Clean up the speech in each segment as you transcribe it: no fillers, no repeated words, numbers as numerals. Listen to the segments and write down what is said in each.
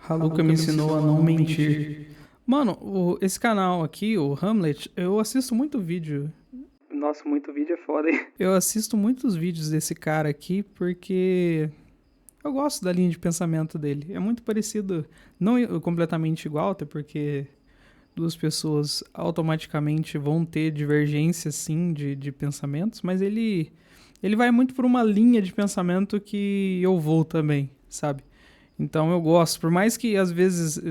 Haluka me ensinou a não mentir. Mano, esse canal aqui, o Hamlet, eu assisto muito vídeo. Nossa, muito vídeo é foda, hein? Eu assisto muitos vídeos desse cara aqui porque eu gosto da linha de pensamento dele. É muito parecido, não completamente igual, até porque duas pessoas automaticamente vão ter divergências, sim, de pensamentos, mas ele vai muito por uma linha de pensamento que eu vou também, sabe? Então eu gosto, por mais que às vezes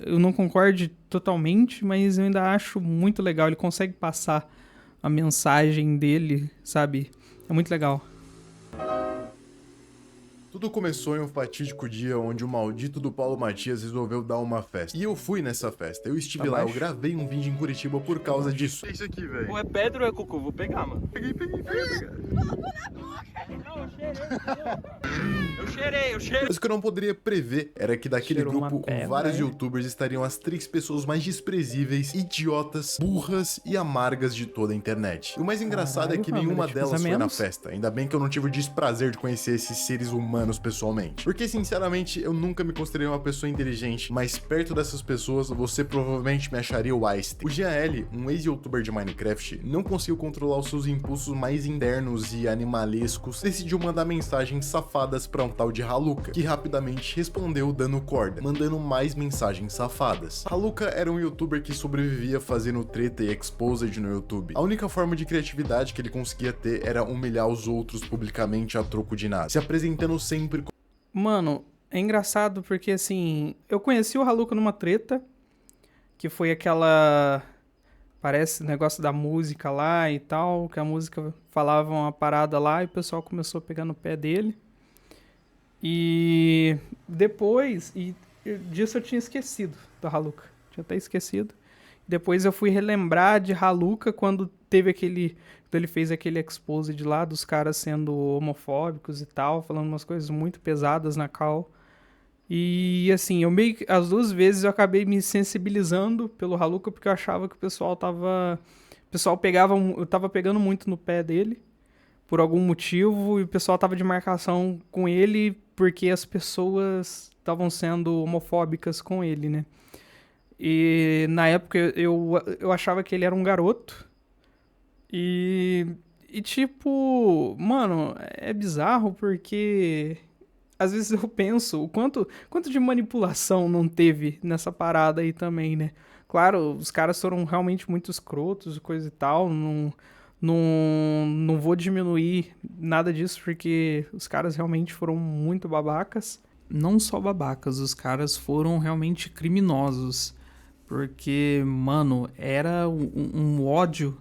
eu não concorde totalmente, mas eu ainda acho muito legal. Ele consegue passar a mensagem dele, sabe? É muito legal. Tudo começou em um fatídico dia onde o maldito do Paulo Matias resolveu dar uma festa. E eu fui nessa festa. Eu estive lá, eu gravei um vídeo em Curitiba por causa disso. É isso aqui, velho. Ou é pedra ou é cocô? Vou pegar, mano. Peguei. Não, eu cheirei. Mas o que eu não poderia prever era que daquele Cheirou uma grupo pedra, vários hein? youtubers estariam as 3 pessoas mais desprezíveis, idiotas, burras e amargas de toda a internet. E o mais engraçado é que Caralho, nenhuma Hamlet, delas precisa foi na menos. festa. Ainda bem que eu não tive o desprazer de conhecer esses seres humanos pessoalmente. Porque, sinceramente, eu nunca me considerei uma pessoa inteligente, mas perto dessas pessoas, você provavelmente me acharia o Einstein. O GL, um ex-youtuber de Minecraft, não conseguiu controlar os seus impulsos mais internos e animalescos, decidiu mandar mensagens safadas pra um tal de Haluka, que rapidamente respondeu dando corda, mandando mais mensagens safadas. Haluka era um youtuber que sobrevivia fazendo treta e exposed no YouTube. A única forma de criatividade que ele conseguia ter era humilhar os outros publicamente a troco de nada, se apresentando sempre. Mano, é engraçado porque assim, eu conheci o Haluka numa treta, que foi aquela. Parece negócio da música lá e tal, que a música falava uma parada lá e o pessoal começou a pegar no pé dele. E depois, disso eu tinha esquecido do Haluka. Tinha até esquecido. Depois eu fui relembrar de Haluka quando teve aquele. Quando ele fez aquele exposed lá dos caras sendo homofóbicos e tal, falando umas coisas muito pesadas na cal. E assim, eu meio que, as duas vezes eu acabei me sensibilizando pelo Haluka porque eu achava que o pessoal tava. O pessoal pegava. Eu tava pegando muito no pé dele por algum motivo, e o pessoal tava de marcação com ele porque as pessoas estavam sendo homofóbicas com ele, né? E na época eu achava que ele era um garoto. E tipo, mano, é bizarro porque às vezes eu penso o quanto de manipulação não teve nessa parada aí também, né? Claro, os caras foram realmente muito escrotos e coisa e tal, não vou diminuir nada disso porque os caras realmente foram muito babacas. Não só babacas, os caras foram realmente criminosos. Porque, mano, era um ódio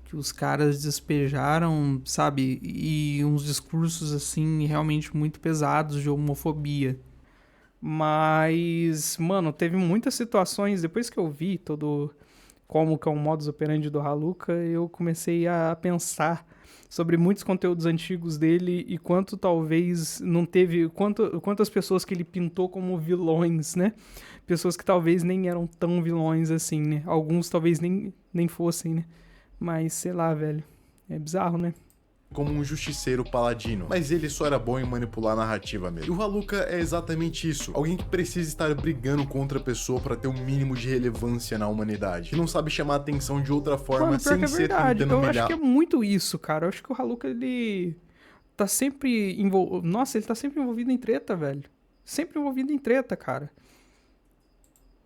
que os caras despejaram, sabe? E uns discursos, assim, realmente muito pesados de homofobia. Mas, mano, teve muitas situações, depois que eu vi todo como que é o modus operandi do Haluka, eu comecei a pensar sobre muitos conteúdos antigos dele e quanto talvez não teve, quantas pessoas que ele pintou como vilões, né? Pessoas que talvez nem eram tão vilões assim, né? Alguns talvez nem fossem, né? Mas sei lá, velho. É bizarro, né? Como um justiceiro paladino, mas ele só era bom em manipular a narrativa mesmo. E o Haluka é exatamente isso, alguém que precisa estar brigando contra a pessoa para ter um mínimo de relevância na humanidade, que não sabe chamar a atenção de outra forma. Mano, pior sem que é ser verdade. tentando Eu humilhar. acho que é muito isso, cara. Eu acho que o Haluka, ele tá sempre envolvido. Nossa, ele tá sempre envolvido em treta, velho. Sempre envolvido em treta, cara.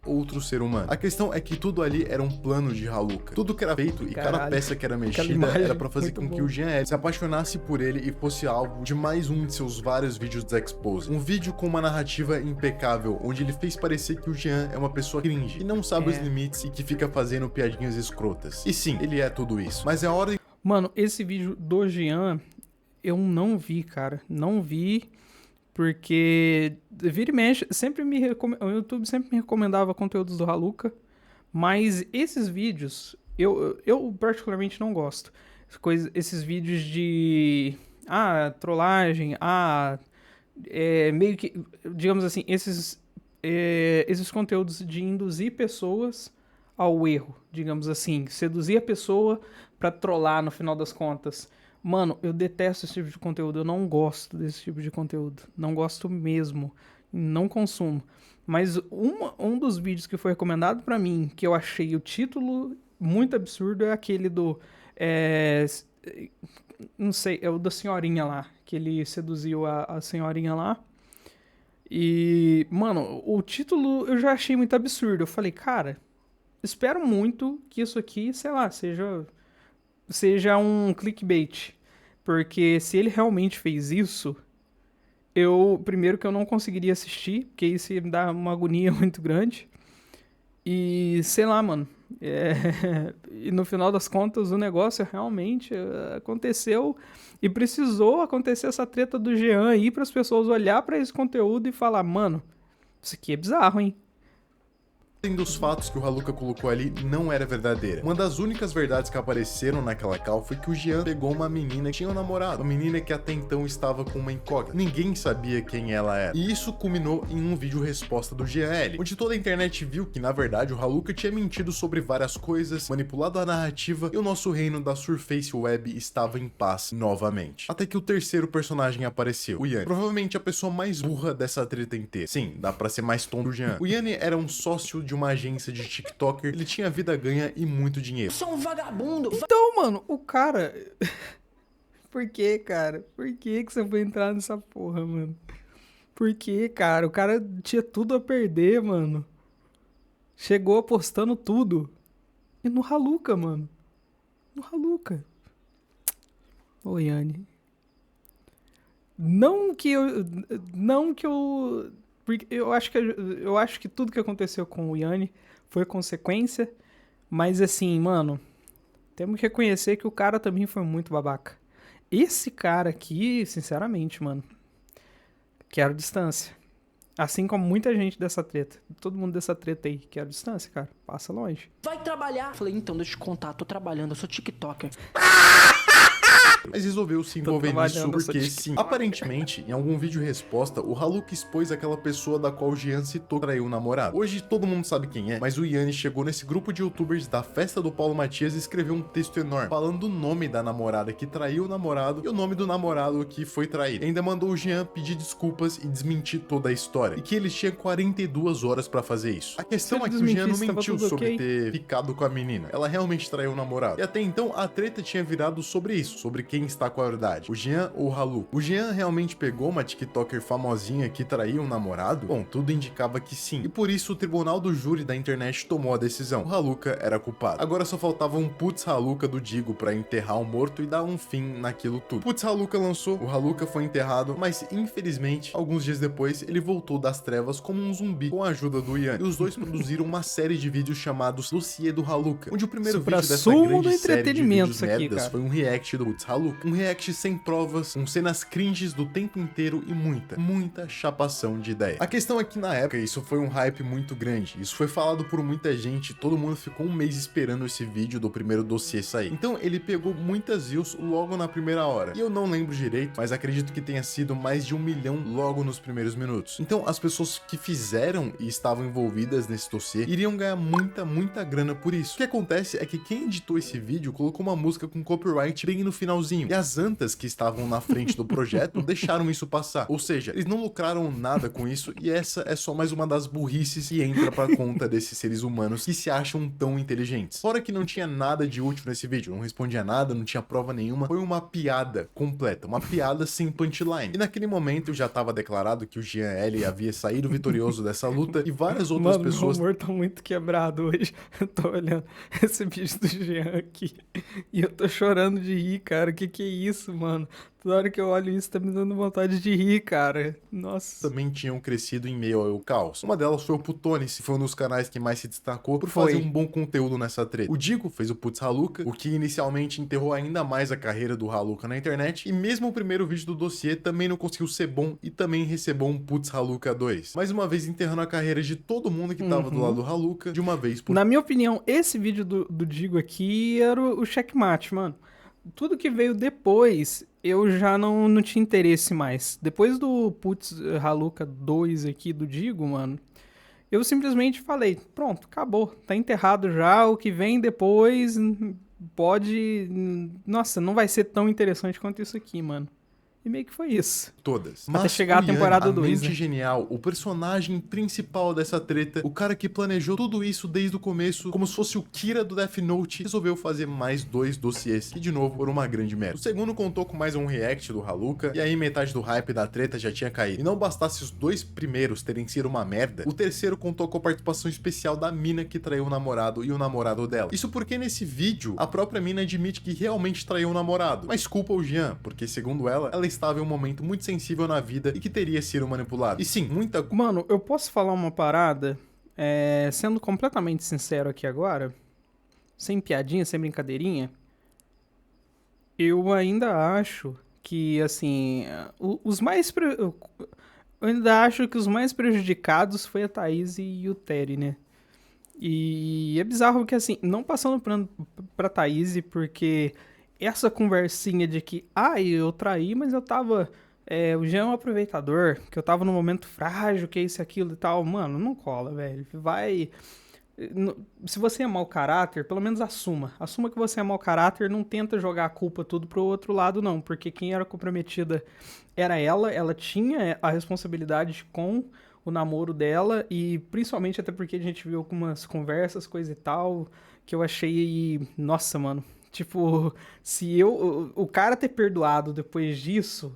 Outro ser humano. A questão é que tudo ali era um plano de Haluka. Tudo que era feito e cada Caralho. peça que era mexida imagem, era pra fazer muito com que bom. o Jean se apaixonasse por ele e fosse alvo de mais um de seus vários vídeos de expose. Um vídeo com uma narrativa impecável, onde ele fez parecer que o Jean é uma pessoa cringe, que não sabe os limites e que fica fazendo piadinhas escrotas. E sim, ele é tudo isso. Mas é hora de Mano, esse vídeo do Jean, eu não vi, cara. Não vi, porque vira e mexe, o YouTube sempre me recomendava conteúdos do Haluka, mas esses vídeos, eu particularmente não gosto. Esses vídeos de, trollagem, meio que, digamos assim, esses conteúdos de induzir pessoas ao erro, digamos assim, seduzir a pessoa pra trollar no final das contas. Mano, eu detesto esse tipo de conteúdo, eu não gosto desse tipo de conteúdo, não gosto mesmo, não consumo. Mas um dos vídeos que foi recomendado pra mim, que eu achei o título muito absurdo, é aquele do... não sei, é o da senhorinha lá, que ele seduziu a senhorinha lá. E, mano, o título eu já achei muito absurdo. Eu falei, cara, espero muito que isso aqui, sei lá, seja um clickbait. Porque se ele realmente fez isso, primeiro que eu não conseguiria assistir, porque isso ia me dar uma agonia muito grande. E, sei lá, mano, e no final das contas o negócio realmente aconteceu e precisou acontecer essa treta do Jean aí para as pessoas olhar para esse conteúdo e falar, mano, isso aqui é bizarro, hein? Dos fatos que o Haluka colocou ali não era verdadeira. Uma das únicas verdades que apareceram naquela call foi que o Jean pegou uma menina que tinha um namorado, uma menina que até então estava com uma incógnita. Ninguém sabia quem ela era. E isso culminou em um vídeo resposta do GL, onde toda a internet viu que na verdade o Haluka tinha mentido sobre várias coisas, manipulado a narrativa e o nosso reino da Surface Web estava em paz novamente. Até que o terceiro personagem apareceu, o Yanni. Provavelmente a pessoa mais burra dessa treta inteira. Sim, dá pra ser mais tonto do Jean. O Yanni era um sócio de uma agência de TikToker, ele tinha vida ganha e muito dinheiro. Sou um vagabundo. Então, mano, o cara... Por que, cara? Por que você foi entrar nessa porra, mano? Por que, cara? O cara tinha tudo a perder, mano. Chegou apostando tudo. E no Haluka, mano. No Haluka. Ô, Yanni. Não que eu... Porque eu acho que tudo que aconteceu com o Yanni foi consequência, mas assim, mano, temos que reconhecer que o cara também foi muito babaca. Esse cara aqui, sinceramente, mano, quero distância. Assim como muita gente dessa treta. Todo mundo dessa treta aí, quero distância, cara. Passa longe. Vai trabalhar. Falei, então, deixa eu te contar, tô trabalhando, eu sou TikToker. Mas resolveu se envolver nisso porque, sim, aparentemente, em algum vídeo resposta, o Haluka expôs aquela pessoa da qual o Jean citou que traiu o namorado. Hoje todo mundo sabe quem é, mas o Yanni chegou nesse grupo de youtubers da festa do Paulo Matias e escreveu um texto enorme, falando o nome da namorada que traiu o namorado e o nome do namorado que foi traído. Ainda mandou o Jean pedir desculpas e desmentir toda a história, e que ele tinha 42 horas pra fazer isso. A questão é que o Jean não mentiu sobre ter ficado com a menina. Ela realmente traiu o namorado. E até então, a treta tinha virado sobre isso, sobre quem está com a verdade, o Jean ou o Haluka. O Jean realmente pegou uma TikToker famosinha que traiu um namorado? Bom, tudo indicava que sim. E por isso o tribunal do júri da internet tomou a decisão. O Haluka era culpado. Agora só faltava um putz Haluka do Digo pra enterrar o morto e dar um fim naquilo tudo. Putz Haluka lançou, o Haluka foi enterrado, mas infelizmente, alguns dias depois, ele voltou das trevas como um zumbi com a ajuda do Yanni. E os dois produziram uma série de vídeos chamados Dossiê do Haluka, onde o primeiro vídeo dessa grande série de vídeos merdas foi um react do Putz Haluka. Um react sem provas, com cenas cringes do tempo inteiro e muita chapação de ideia. A questão é que na época isso foi um hype muito grande, isso foi falado por muita gente, todo mundo ficou um mês esperando esse vídeo do primeiro dossiê sair. Então ele pegou muitas views logo na primeira hora. E eu não lembro direito, mas acredito que tenha sido mais de 1 milhão logo nos primeiros minutos. Então as pessoas que fizeram e estavam envolvidas nesse dossiê iriam ganhar muita grana por isso. O que acontece é que quem editou esse vídeo colocou uma música com copyright bem no finalzinho. E as antas que estavam na frente do projeto deixaram isso passar. Ou seja, eles não lucraram nada com isso e essa é só mais uma das burrices que entra pra conta desses seres humanos que se acham tão inteligentes. Fora que não tinha nada de útil nesse vídeo, não respondia nada, não tinha prova nenhuma, foi uma piada completa, uma piada sem punchline. E naquele momento já tava declarado que o Jean L havia saído vitorioso dessa luta e várias outras pessoas... Meu humor tá muito quebrado hoje. Eu tô olhando esse vídeo do Jean aqui e eu tô chorando de rir, cara. Que é isso, mano? Toda hora que eu olho isso, tá me dando vontade de rir, cara. Nossa. Também tinham crescido em meio ao caos. Uma delas foi o Putones, que foi um dos canais que mais se destacou por fazer um bom conteúdo nessa treta. O Digo fez o Putz Haluka, o que inicialmente enterrou ainda mais a carreira do Haluka na internet, e mesmo o primeiro vídeo do dossiê também não conseguiu ser bom e também recebeu um Putz Haluka 2. Mais uma vez enterrando a carreira de todo mundo que tava do lado do Haluka, de uma vez por... Na minha opinião, esse vídeo do Digo aqui era o checkmate, mano. Tudo que veio depois, eu já não tinha interesse mais. Depois do Putz Haluka 2 aqui do Digo, mano, eu simplesmente falei, pronto, acabou, tá enterrado já, o que vem depois pode... Nossa, não vai ser tão interessante quanto isso aqui, mano. E meio que foi isso. Todas. Até Mas chegar a o Yan, temporada 2, mente né? genial, o personagem principal dessa treta, o cara que planejou tudo isso desde o começo, como se fosse o Kira do Death Note, resolveu fazer mais 2 dossiês, que de novo foram uma grande merda. O segundo contou com mais um react do Haluka, e aí metade do hype da treta já tinha caído. E não bastasse os 2 primeiros terem sido uma merda, o terceiro contou com a participação especial da mina que traiu o namorado e o namorado dela. Isso porque nesse vídeo, a própria mina admite que realmente traiu o namorado, mas culpa o Jean, porque segundo ela estava em um momento muito sensível na vida e que teria sido manipulado. E sim, muita... Mano, eu posso falar uma parada, sendo completamente sincero aqui agora, sem piadinha, sem brincadeirinha, eu ainda acho que, assim, eu ainda acho que os mais prejudicados foi a Thaís e o Terry, né? E é bizarro que, assim, não passando pra Thaís, porque essa conversinha de que, eu traí, mas eu tava... o Jean é um aproveitador, que eu tava num momento frágil, que é isso, aquilo e tal. Mano, não cola, velho. Se você é mau caráter, pelo menos assuma. Assuma que você é mau caráter, não tenta jogar a culpa tudo pro outro lado, não. Porque quem era comprometida era ela tinha a responsabilidade com o namoro dela, e principalmente até porque a gente viu algumas conversas, coisa e tal, que eu achei... Nossa, mano. Tipo, o cara ter perdoado depois disso...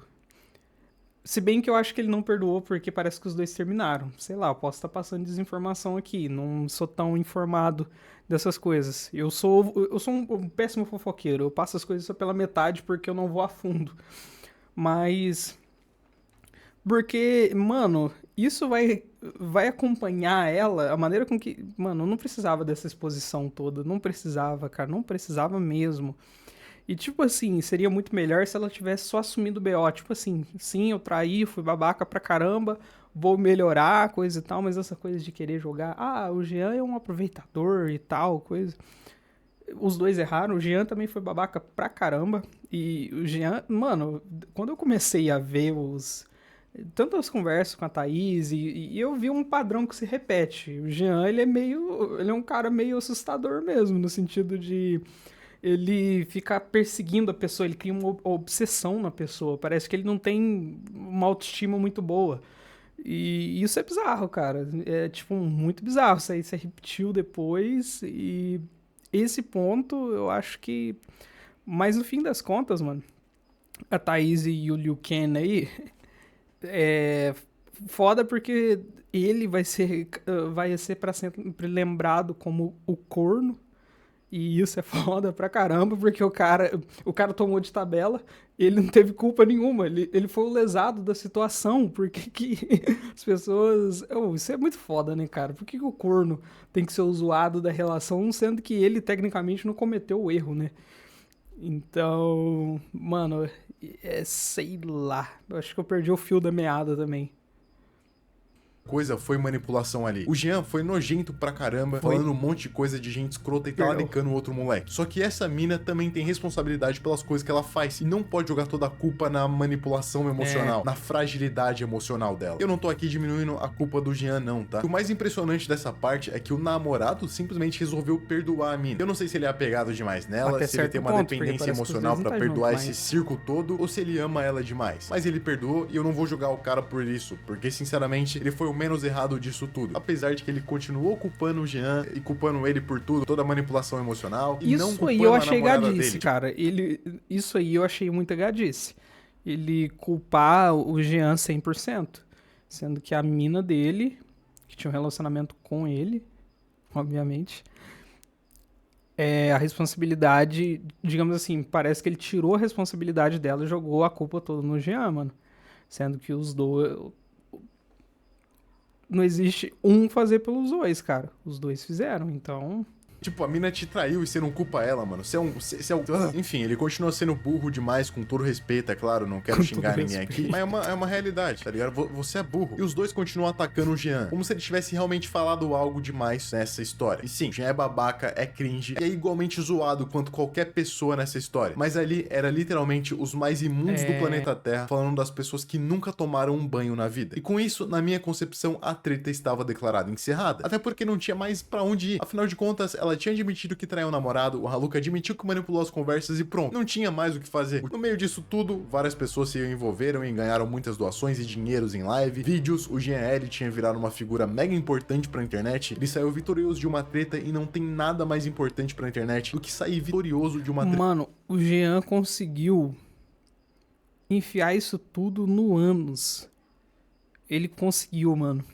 Se bem que eu acho que ele não perdoou porque parece que os dois terminaram. Sei lá, eu posso estar passando desinformação aqui. Não sou tão informado dessas coisas. Eu sou um péssimo fofoqueiro. Eu passo as coisas só pela metade porque eu não vou a fundo. Mas... Porque, mano, isso vai acompanhar ela, a maneira com que... Mano, eu não precisava dessa exposição toda. Não precisava, cara. Não precisava mesmo. E, tipo assim, seria muito melhor se ela tivesse só assumido o BO. Tipo assim, sim, eu traí, fui babaca pra caramba, vou melhorar, coisa e tal, mas essa coisa de querer jogar, o Jean é um aproveitador e tal, coisa. Os dois erraram, o Jean também foi babaca pra caramba. E o Jean, mano, quando eu comecei a ver tantas conversas com a Thaís, e eu vi um padrão que se repete. O Jean, ele é um cara meio assustador mesmo, no sentido de... Ele fica perseguindo a pessoa, ele cria uma obsessão na pessoa. Parece que ele não tem uma autoestima muito boa. E isso é bizarro, cara. É, tipo, muito bizarro. Isso aí se repetiu depois. E esse ponto, eu acho que... Mas no fim das contas, mano, a Thaís e o Liu Kang aí... É foda porque ele vai ser pra sempre lembrado como o corno. E isso é foda pra caramba, porque o cara tomou de tabela, ele não teve culpa nenhuma, ele foi o lesado da situação, porque que as pessoas... isso é muito foda, né, cara? Por que o corno tem que ser o zoado da relação, sendo que ele, tecnicamente, não cometeu o erro, né? Então, mano, sei lá, eu acho que eu perdi o fio da meada também. Coisa foi manipulação ali. O Jean foi nojento pra caramba, falando um monte de coisa de gente escrota e talaricando o outro moleque. Só que essa mina também tem responsabilidade pelas coisas que ela faz e não pode jogar toda a culpa na manipulação emocional, na fragilidade emocional dela. Eu não tô aqui diminuindo a culpa do Jean não, tá? O mais impressionante dessa parte é que o namorado simplesmente resolveu perdoar a mina. Eu não sei se ele é apegado demais nela, se ele tem uma dependência emocional pra perdoar esse circo todo, ou se ele ama ela demais. Mas ele perdoou e eu não vou julgar o cara por isso, porque sinceramente ele foi o menos errado disso tudo. Apesar de que ele continuou culpando o Jean e culpando ele por tudo, toda a manipulação emocional, e não culpando a namorada dele. Isso aí eu achei gadice, cara. Isso aí eu achei muita gadice. Ele culpar o Jean 100%, sendo que a mina dele, que tinha um relacionamento com ele, obviamente, a responsabilidade, digamos assim, parece que ele tirou a responsabilidade dela e jogou a culpa toda no Jean, mano. Sendo que os dois... Não existe um fazer pelos dois, cara. Os dois fizeram, então... Tipo, a mina te traiu e você não culpa ela, mano. Você é um... Enfim, ele continua sendo burro demais, com todo respeito, é claro. Não quero xingar ninguém aqui. Mas é uma realidade, tá ligado? Você é burro. E os dois continuam atacando o Jean. Como se ele tivesse realmente falado algo demais nessa história. E sim, Jean é babaca, é cringe. E é igualmente zoado quanto qualquer pessoa nessa história. Mas ali era literalmente os mais imundos do planeta Terra, falando das pessoas que nunca tomaram um banho na vida. E com isso, na minha concepção, a treta estava declarada encerrada. Até porque não tinha mais pra onde ir. Afinal de contas, ela ela tinha admitido que traiu o namorado, o Haluka admitiu que manipulou as conversas e pronto, não tinha mais o que fazer. No meio disso tudo, várias pessoas se envolveram e ganharam muitas doações e dinheiros em live, vídeos, o Jean L tinha virado uma figura mega importante pra internet, ele saiu vitorioso de uma treta e não tem nada mais importante pra internet do que sair vitorioso de uma treta. Mano, o Jean conseguiu enfiar isso tudo no ânus. Ele conseguiu, mano.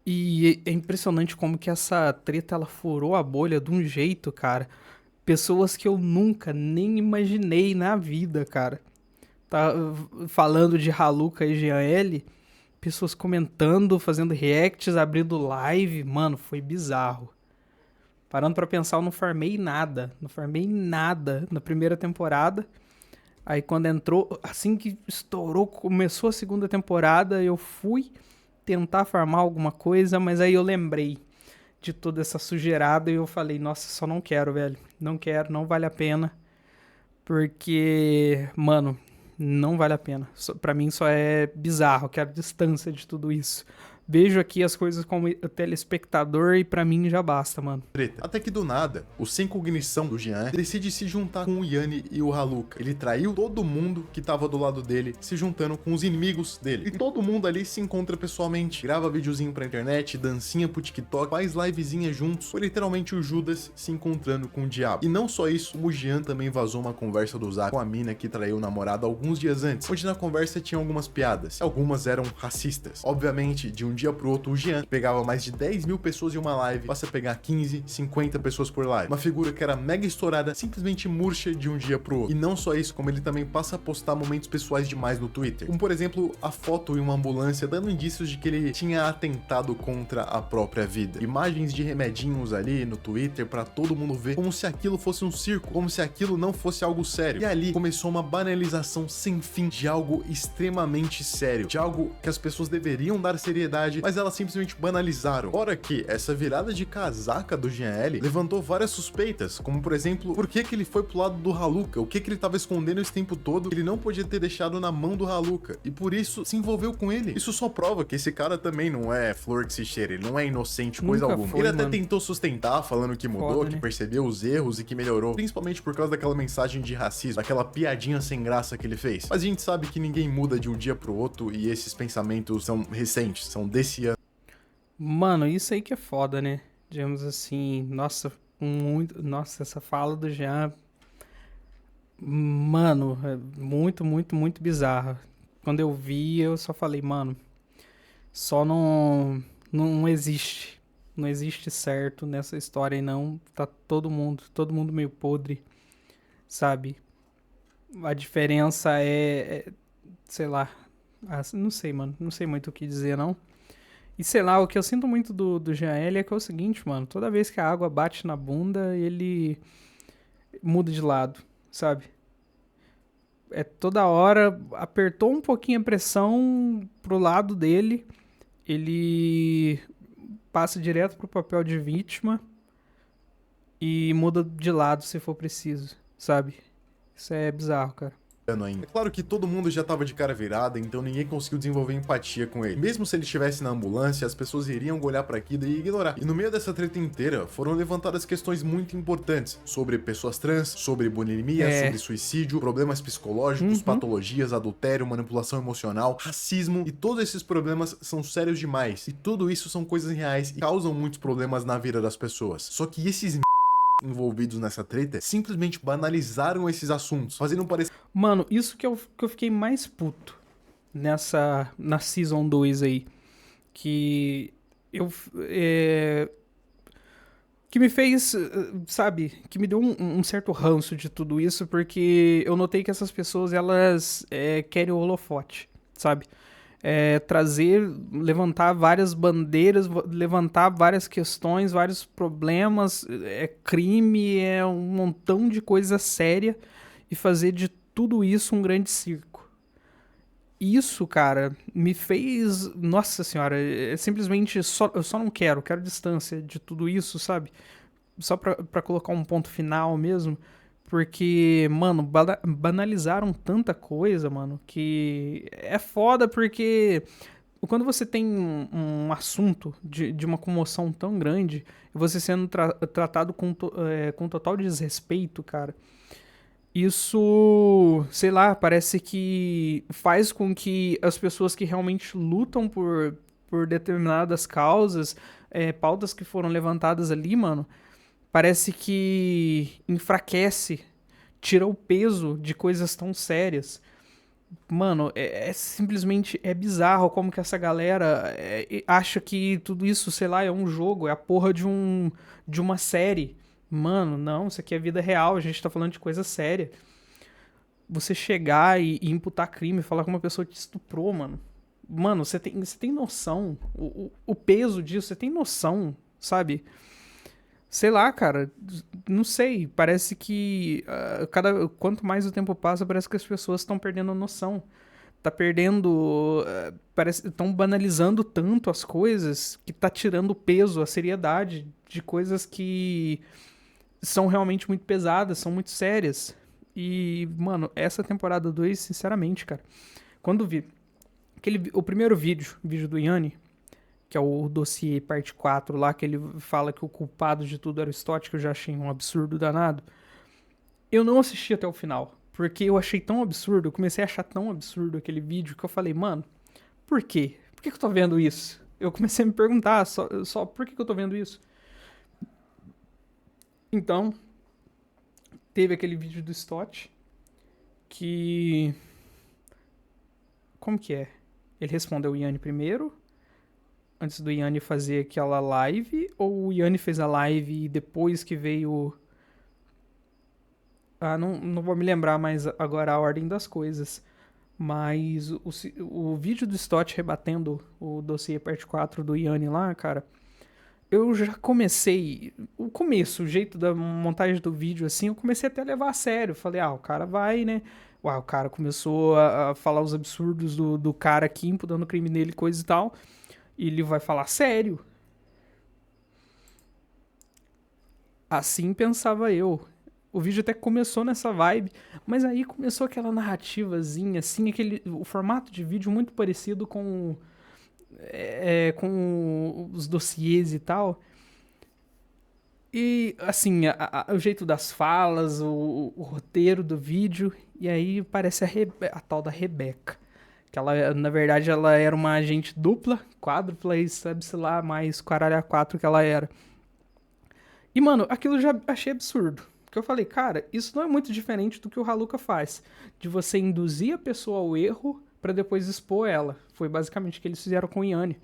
E é impressionante como que essa treta, ela furou a bolha de um jeito, cara. Pessoas que eu nunca nem imaginei na vida, cara. Tá falando de Haluka e Jean L, pessoas comentando, fazendo reacts, abrindo live. Mano, foi bizarro. Parando pra pensar, eu não farmei nada. Não farmei nada na primeira temporada. Aí quando entrou, assim que estourou, começou a segunda temporada, eu fui tentar farmar alguma coisa, mas aí eu lembrei de toda essa sujeirada e eu falei, nossa, só não quero, velho. Não quero, não vale a pena. Porque, mano, não vale a pena. Pra mim só é bizarro, eu quero distância de tudo isso. Vejo aqui as coisas como telespectador e pra mim já basta, mano. Até que do nada, o sem cognição do Jean decide se juntar com o Yanni e o Haluka. Ele traiu todo mundo que tava do lado dele, se juntando com os inimigos dele. E todo mundo ali se encontra pessoalmente, grava videozinho pra internet, dancinha pro TikTok, faz livezinha juntos. Foi literalmente o Judas se encontrando com o diabo. E não só isso, o Jean também vazou uma conversa do Zack com a mina que traiu o namorado alguns dias antes, onde na conversa tinha algumas piadas. Algumas eram racistas. Obviamente, de um dia pro outro, o Jean, que pegava mais de 10 mil pessoas em uma live, passa a pegar 15, 50 pessoas por live. Uma figura que era mega estourada, simplesmente murcha de um dia pro outro. E não só isso, como ele também passa a postar momentos pessoais demais no Twitter. Como, por exemplo, a foto em uma ambulância, dando indícios de que ele tinha atentado contra a própria vida. Imagens de remedinhos ali no Twitter pra todo mundo ver, como se aquilo fosse um circo, como se aquilo não fosse algo sério. E ali começou uma banalização sem fim de algo extremamente sério, de algo que as pessoas deveriam dar seriedade, mas elas simplesmente banalizaram. Fora que essa virada de casaca do Jean L levantou várias suspeitas, como por exemplo, por que ele foi pro lado do Haluka? O que ele tava escondendo esse tempo todo que ele não podia ter deixado na mão do Haluka? E por isso se envolveu com ele. Isso só prova que esse cara também não é flor que se cheira, ele não é inocente, coisa Nunca alguma. foi, Ele até mano. tentou sustentar, falando que mudou, Foda, que né? percebeu os erros e que melhorou, principalmente por causa daquela mensagem de racismo, daquela piadinha sem graça que ele fez. Mas a gente sabe que ninguém muda de um dia pro outro e esses pensamentos são recentes, são desse ano. Mano, isso aí que é foda, né? Digamos assim, nossa, Nossa, essa fala do Jean. Mano, é muito, muito, muito bizarra. Quando eu vi, eu só falei, mano, só não existe. Não existe certo nessa história aí, não. Tá todo mundo meio podre, sabe? A diferença sei lá. Não sei, mano. Não sei muito o que dizer, não. E sei lá, o que eu sinto muito do Jean L é que é o seguinte, mano. Toda vez que a água bate na bunda, ele muda de lado, sabe? É toda hora, apertou um pouquinho a pressão pro lado dele, ele passa direto pro papel de vítima e muda de lado se for preciso, sabe? Isso é bizarro, cara. Ainda. É claro que todo mundo já tava de cara virada, então ninguém conseguiu desenvolver empatia com ele. Mesmo se ele estivesse na ambulância, as pessoas iriam olhar pra aquilo e ignorar. E no meio dessa treta inteira, foram levantadas questões muito importantes sobre pessoas trans, sobre bulimia, sobre suicídio, problemas psicológicos, patologias, adultério, manipulação emocional, racismo, e todos esses problemas são sérios demais. E tudo isso são coisas reais e causam muitos problemas na vida das pessoas. Só que esses envolvidos nessa treta simplesmente banalizaram esses assuntos, fazendo parecer... Mano, isso que eu fiquei mais puto na Season 2 aí. Que que me fez, sabe, que me deu um certo ranço de tudo isso, porque eu notei que essas pessoas, elas querem o holofote, sabe? Levantar várias bandeiras, levantar várias questões, vários problemas, crime, um montão de coisa séria e fazer de tudo isso um grande circo. Isso, cara, me fez... Nossa senhora, simplesmente eu só não quero distância de tudo isso, sabe? Só pra colocar um ponto final mesmo. Porque, mano, banalizaram tanta coisa, mano, que é foda porque quando você tem um assunto de uma comoção tão grande, e você sendo tratado com total desrespeito, cara, isso, sei lá, parece que faz com que as pessoas que realmente lutam por determinadas causas, pautas que foram levantadas ali, mano, parece que enfraquece, tira o peso de coisas tão sérias. Mano, simplesmente é bizarro como que essa galera acha que tudo isso, sei lá, é um jogo, é a porra de uma série. Mano, não, isso aqui é vida real, a gente tá falando de coisa séria. Você chegar e imputar crime, falar que uma pessoa te estuprou, mano. Mano, você tem noção, o peso disso, você tem noção, sabe? Sei lá, cara, não sei, parece que quanto mais o tempo passa, parece que as pessoas estão perdendo a noção. Tá perdendo, parece, estão banalizando tanto as coisas que tá tirando o peso, a seriedade de coisas que são realmente muito pesadas, são muito sérias. E, mano, essa temporada 2, sinceramente, cara, quando vi o primeiro vídeo do Yanni, que é o dossiê parte 4 lá, que ele fala que o culpado de tudo era o Stott, que eu já achei um absurdo danado. Eu não assisti até o final, porque eu achei tão absurdo, eu comecei a achar tão absurdo aquele vídeo, que eu falei, mano, por quê? Por que eu tô vendo isso? Eu comecei a me perguntar só por que eu tô vendo isso? Então, teve aquele vídeo do Stott, que... Como que é? Ele respondeu o Yanni primeiro, antes do Yanni fazer aquela live, ou o Yanni fez a live e depois que veio... Ah, não vou me lembrar mais agora a ordem das coisas. Mas o vídeo do Stott rebatendo o dossiê parte 4 do Yanni lá, cara, eu já comecei... O jeito da montagem do vídeo, assim, eu comecei até a levar a sério. Falei, o cara vai, né? O cara começou a falar os absurdos do cara aqui, imputando crime nele, coisa e tal. E ele vai falar sério. Assim pensava eu. O vídeo até começou nessa vibe, mas aí começou aquela narrativazinha, assim, o formato de vídeo muito parecido com os dossiês e tal. E, assim, o jeito das falas, o roteiro do vídeo, e aí parece a tal da Rebeca. Que ela, na verdade, ela era uma agente dupla, quádrupla e sabe-se lá mais caralho a quatro que ela era. E, mano, aquilo eu já achei absurdo. Porque eu falei, cara, isso não é muito diferente do que o Haluka faz. De você induzir a pessoa ao erro pra depois expor ela. Foi basicamente o que eles fizeram com o Yanni.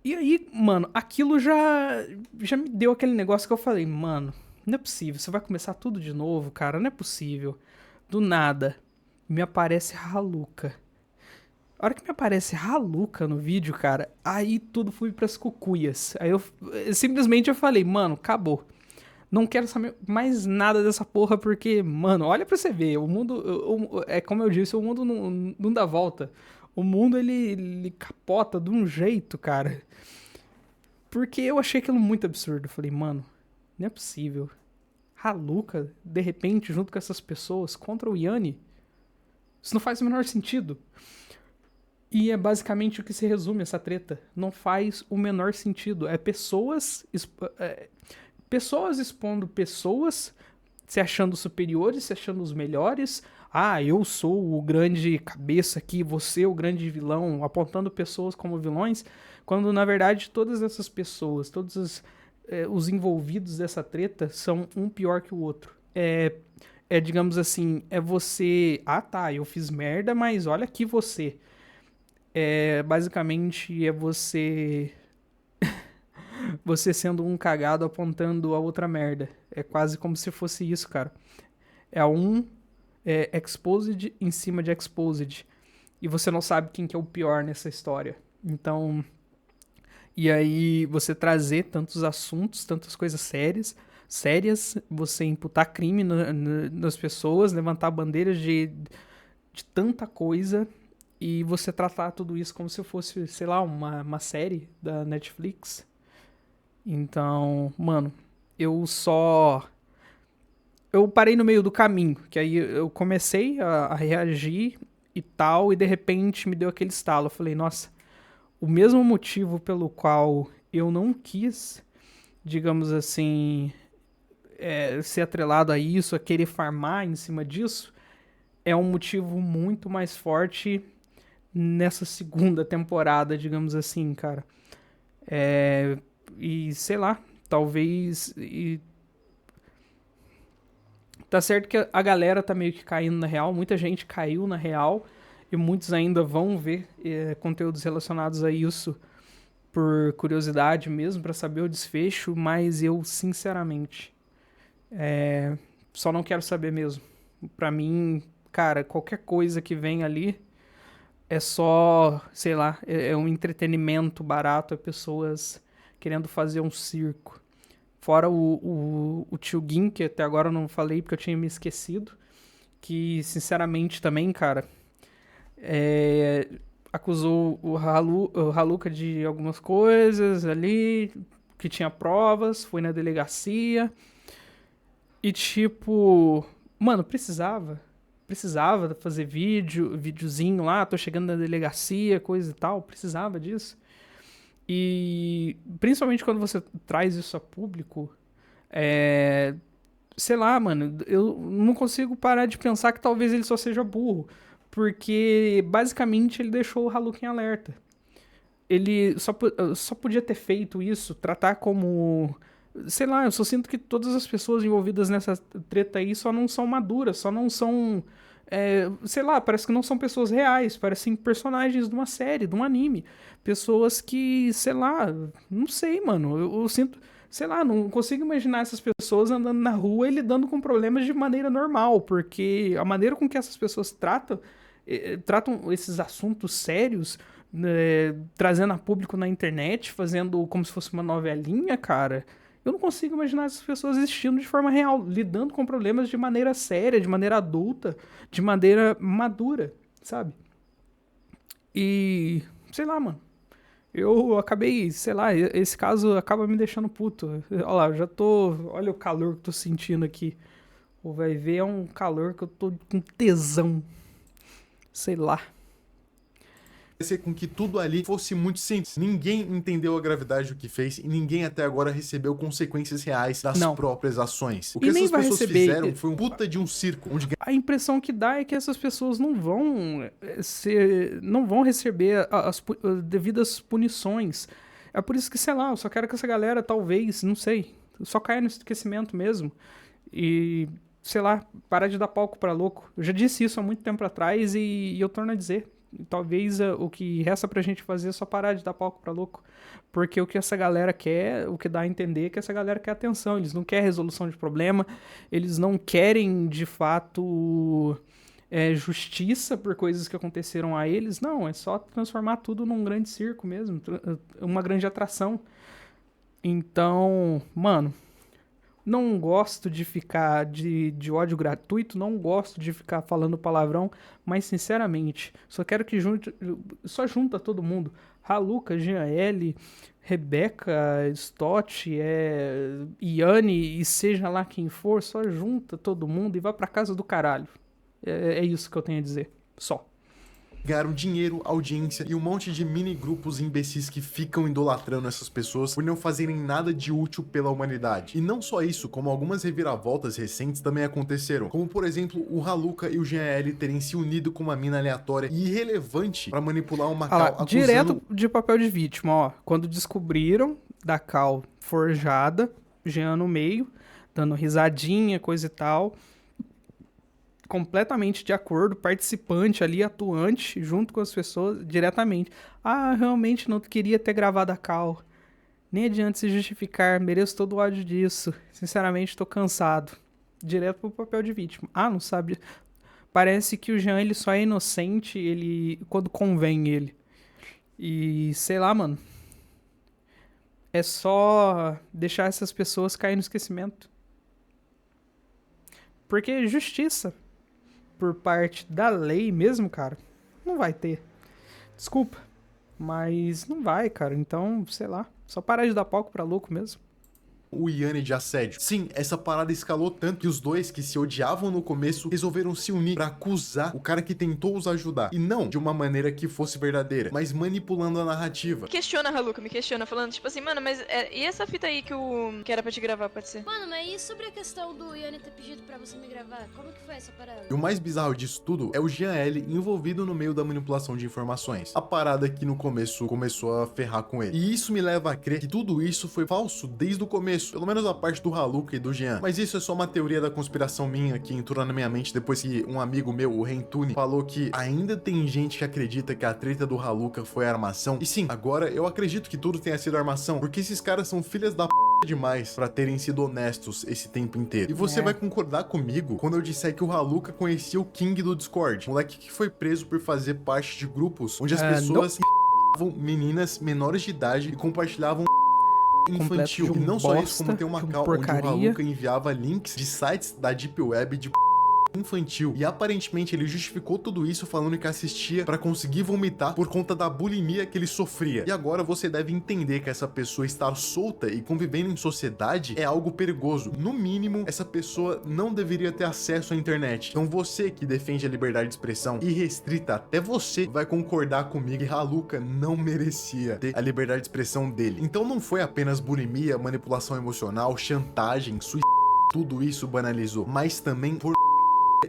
E aí, mano, aquilo já me deu aquele negócio que eu falei, mano, não é possível, você vai começar tudo de novo, cara, não é possível. Do nada, me aparece Haluka. A hora que me aparece Haluka no vídeo, cara, aí tudo foi pras cucuias. Aí eu simplesmente falei, mano, acabou. Não quero saber mais nada dessa porra, porque, mano, olha pra você ver, o mundo, é como eu disse, o mundo não dá volta. O mundo, ele capota de um jeito, cara. Porque eu achei aquilo muito absurdo. Eu falei, mano, não é possível. Haluka, de repente, junto com essas pessoas, contra o Yanni. Isso não faz o menor sentido. E é basicamente o que se resume essa treta. Não faz o menor sentido. É pessoas expondo pessoas, se achando superiores, se achando os melhores. Eu sou o grande cabeça aqui, você o grande vilão, apontando pessoas como vilões, quando na verdade todas essas pessoas, todos os envolvidos dessa treta são um pior que o outro. Digamos assim, é você... eu fiz merda, mas olha aqui você... basicamente é você sendo um cagado apontando a outra merda. É quase como se fosse isso, cara. Exposed em cima de exposed. E você não sabe quem que é o pior nessa história. Então, e aí você trazer tantos assuntos, tantas coisas sérias, você imputar crime nas pessoas, levantar bandeiras de tanta coisa, e você tratar tudo isso como se fosse, sei lá, uma série da Netflix. Então, mano, eu parei no meio do caminho, que aí eu comecei a reagir, e tal, e de repente me deu aquele estalo. Eu falei, nossa, o mesmo motivo pelo qual eu não quis, digamos assim, ser atrelado a isso, a querer farmar em cima disso, é um motivo muito mais forte nessa segunda temporada, digamos assim, cara. E sei lá, talvez... Tá certo que a galera tá meio que caindo na real, muita gente caiu na real, e muitos ainda vão ver conteúdos relacionados a isso por curiosidade mesmo, pra saber o desfecho, mas eu, sinceramente, só não quero saber mesmo. Pra mim, cara, qualquer coisa que vem ali é só, sei lá, é um entretenimento barato, é pessoas querendo fazer um circo. Fora o Tio Gin, que até agora eu não falei porque eu tinha me esquecido, que sinceramente também, cara, acusou o Haluka de algumas coisas ali, que tinha provas, foi na delegacia, e tipo, mano, precisava fazer videozinho lá, tô chegando na delegacia, coisa e tal, precisava disso. E principalmente quando você traz isso a público, sei lá, mano, eu não consigo parar de pensar que talvez ele só seja burro, porque basicamente ele deixou o Haluka em alerta. Ele só podia ter feito isso, tratar como... Sei lá, eu só sinto que todas as pessoas envolvidas nessa treta aí só não são maduras, só não são... sei lá, parece que não são pessoas reais, parecem personagens de uma série, de um anime. Pessoas que, sei lá, não sei, mano, eu sinto... Sei lá, não consigo imaginar essas pessoas andando na rua e lidando com problemas de maneira normal, porque a maneira com que essas pessoas tratam esses assuntos sérios, trazendo a público na internet, fazendo como se fosse uma novelinha, cara... Eu não consigo imaginar essas pessoas existindo de forma real, lidando com problemas de maneira séria, de maneira adulta, de maneira madura, sabe? E, sei lá, mano. Eu acabei, sei lá, esse caso acaba me deixando puto. Olha lá, eu já tô... Olha o calor que eu tô sentindo aqui. Vai ver, é um calor que eu tô com tesão. Sei lá. Com que tudo ali fosse muito simples. Ninguém entendeu a gravidade do que fez e ninguém até agora recebeu consequências reais das próprias ações. O que essas pessoas fizeram foi um puta de um circo. Onde... A impressão que dá é que essas pessoas não vão receber as devidas punições. É por isso que, sei lá, eu só quero que essa galera, talvez, não sei, só caia no esquecimento mesmo. E, sei lá, parar de dar palco pra louco. Eu já disse isso há muito tempo atrás e eu torno a dizer. Talvez o que resta pra gente fazer é só parar de dar palco pra louco. Porque o que essa galera quer, o que dá a entender é que essa galera quer atenção. Eles não querem resolução de problema, eles não querem, de fato, justiça por coisas que aconteceram a eles. Não, é só transformar tudo num grande circo mesmo, uma grande atração. Então, mano... Não gosto de ficar de ódio gratuito, não gosto de ficar falando palavrão, mas sinceramente, só quero que só junta todo mundo. Haluka, Jean L, Rebeca, Stott, Yanni e seja lá quem for, só junta todo mundo e vai pra casa do caralho. É isso que eu tenho a dizer, só. Ganharam dinheiro, audiência e um monte de mini grupos imbecis que ficam idolatrando essas pessoas por não fazerem nada de útil pela humanidade. E não só isso, como algumas reviravoltas recentes também aconteceram, como por exemplo o Haluka e o GL terem se unido com uma mina aleatória e irrelevante pra manipular uma Cal acusando... Direto de papel de vítima, ó. Quando descobriram da Cal forjada, Jean no meio, dando risadinha, coisa e tal... completamente de acordo, participante ali, atuante, junto com as pessoas, diretamente. Ah, realmente não queria ter gravado a Cal. Nem adianta se justificar, mereço todo o ódio disso. Sinceramente, tô cansado. Direto pro papel de vítima. Ah, não sabe... Parece que o Jean, ele só é inocente quando convém ele. E, sei lá, mano. É só deixar essas pessoas cair no esquecimento. Porque justiça... por parte da lei mesmo, cara, não vai ter. Desculpa, mas não vai, cara. Então, sei lá, só parar de dar palco pra louco mesmo. o Yanni de assédio. Sim, essa parada escalou tanto que os dois que se odiavam no começo resolveram se unir pra acusar o cara que tentou os ajudar. E não de uma maneira que fosse verdadeira, mas manipulando a narrativa. Questiona, Haluka, me questiona, falando tipo assim, mano, mas e essa fita aí que era pra te gravar, pode ser? Mano, mas e sobre a questão do Yanni ter pedido pra você me gravar? Como que foi essa parada? E o mais bizarro disso tudo é o Jean L envolvido no meio da manipulação de informações. A parada que no começo começou a ferrar com ele. E isso me leva a crer que tudo isso foi falso desde o começo, pelo menos a parte do Haluka e do Jean. Mas isso é só uma teoria da conspiração minha que entrou na minha mente depois que um amigo meu, o Rentune, falou que ainda tem gente que acredita que a treta do Haluka foi armação. E sim, agora eu acredito que tudo tenha sido armação, porque esses caras são filhas da demais pra terem sido honestos esse tempo inteiro. E você vai concordar comigo quando eu disser que o Haluka conhecia o King do Discord, moleque que foi preso por fazer parte de grupos onde as pessoas meninas menores de idade e compartilhavam infantil. E não só isso, como tem uma cal onde o Haluka enviava links de sites da Deep Web de infantil. E aparentemente ele justificou tudo isso falando que assistia pra conseguir vomitar por conta da bulimia que ele sofria. E agora você deve entender que essa pessoa estar solta e convivendo em sociedade é algo perigoso. No mínimo, essa pessoa não deveria ter acesso à internet. Então você que defende a liberdade de expressão irrestrita, até você vai concordar comigo que Haluka não merecia ter a liberdade de expressão dele. Então não foi apenas bulimia, manipulação emocional, chantagem, suicídio, tudo isso banalizou, mas também por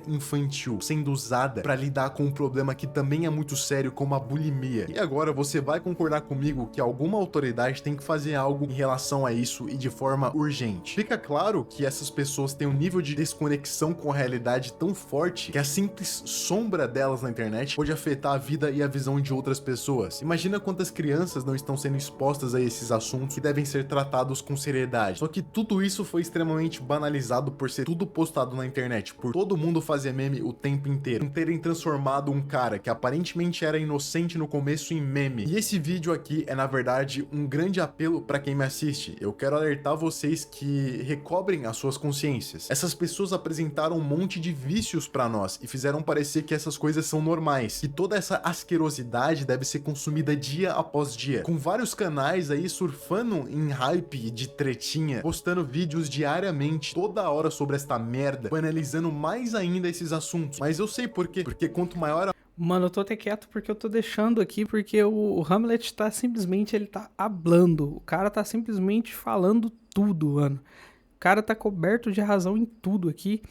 infantil, sendo usada pra lidar com um problema que também é muito sério, como a bulimia. E agora você vai concordar comigo que alguma autoridade tem que fazer algo em relação a isso e de forma urgente. Fica claro que essas pessoas têm um nível de desconexão com a realidade tão forte que a simples sombra delas na internet pode afetar a vida e a visão de outras pessoas. Imagina quantas crianças não estão sendo expostas a esses assuntos que devem ser tratados com seriedade. Só que tudo isso foi extremamente banalizado por ser tudo postado na internet, por todo mundo fazer meme o tempo inteiro, terem transformado um cara que aparentemente era inocente no começo em meme. E esse vídeo aqui é na verdade um grande apelo pra quem me assiste. Eu quero alertar vocês que recobrem as suas consciências. Essas pessoas apresentaram um monte de vícios pra nós e fizeram parecer que essas coisas são normais, que toda essa asquerosidade deve ser consumida dia após dia, com vários canais aí surfando em hype de tretinha, postando vídeos diariamente, toda hora sobre esta merda, banalizando mais ainda esses assuntos. Mas eu sei por quê. Porque quanto maior a... Mano, eu tô até quieto porque eu tô deixando aqui, porque o Hamlet tá simplesmente, ele tá hablando. O cara tá simplesmente falando tudo, mano. O cara tá coberto de razão em tudo aqui.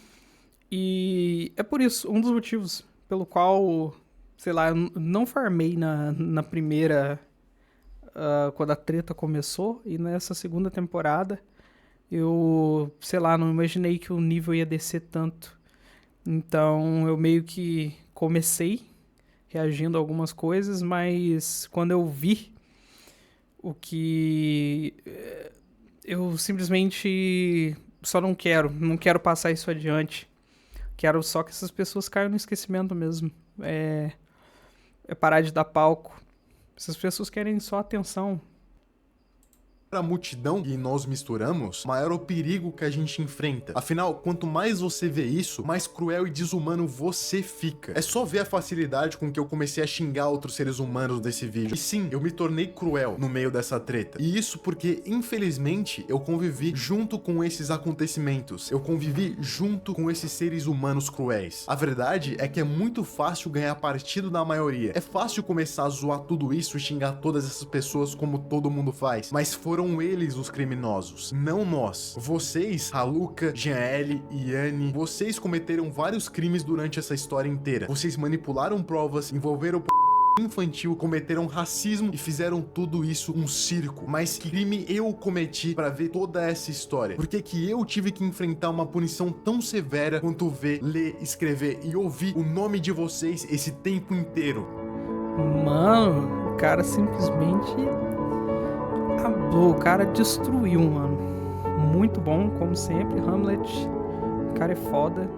E é por isso, um dos motivos pelo qual, sei lá, eu não farmei na primeira, quando a treta começou, e nessa segunda temporada, eu, sei lá, não imaginei que o nível ia descer tanto. Então eu meio que comecei reagindo a algumas coisas, mas quando eu vi o que eu simplesmente só não quero passar isso adiante. Quero só que essas pessoas caiam no esquecimento mesmo. É parar de dar palco. Essas pessoas querem só atenção. A multidão e nós misturamos, maior o perigo que a gente enfrenta. Afinal, quanto mais você vê isso, mais cruel e desumano você fica. É só ver a facilidade com que eu comecei a xingar outros seres humanos desse vídeo. E sim, eu me tornei cruel no meio dessa treta. E isso porque, infelizmente, eu convivi junto com esses acontecimentos. Eu convivi junto com esses seres humanos cruéis. A verdade é que é muito fácil ganhar partido da maioria. É fácil começar a zoar tudo isso e xingar todas essas pessoas como todo mundo faz. Mas foram eles os criminosos, não nós. Vocês, Haluka, Jean L, Yanni, vocês cometeram vários crimes durante essa história inteira. Vocês manipularam provas, envolveram infantil, cometeram racismo e fizeram tudo isso um circo. Mas que crime eu cometi pra ver toda essa história? Por que eu tive que enfrentar uma punição tão severa quanto ver, ler, escrever e ouvir o nome de vocês esse tempo inteiro? Mano, o cara simplesmente o cara destruiu, mano. Muito bom, como sempre, Hamlet. O cara é foda.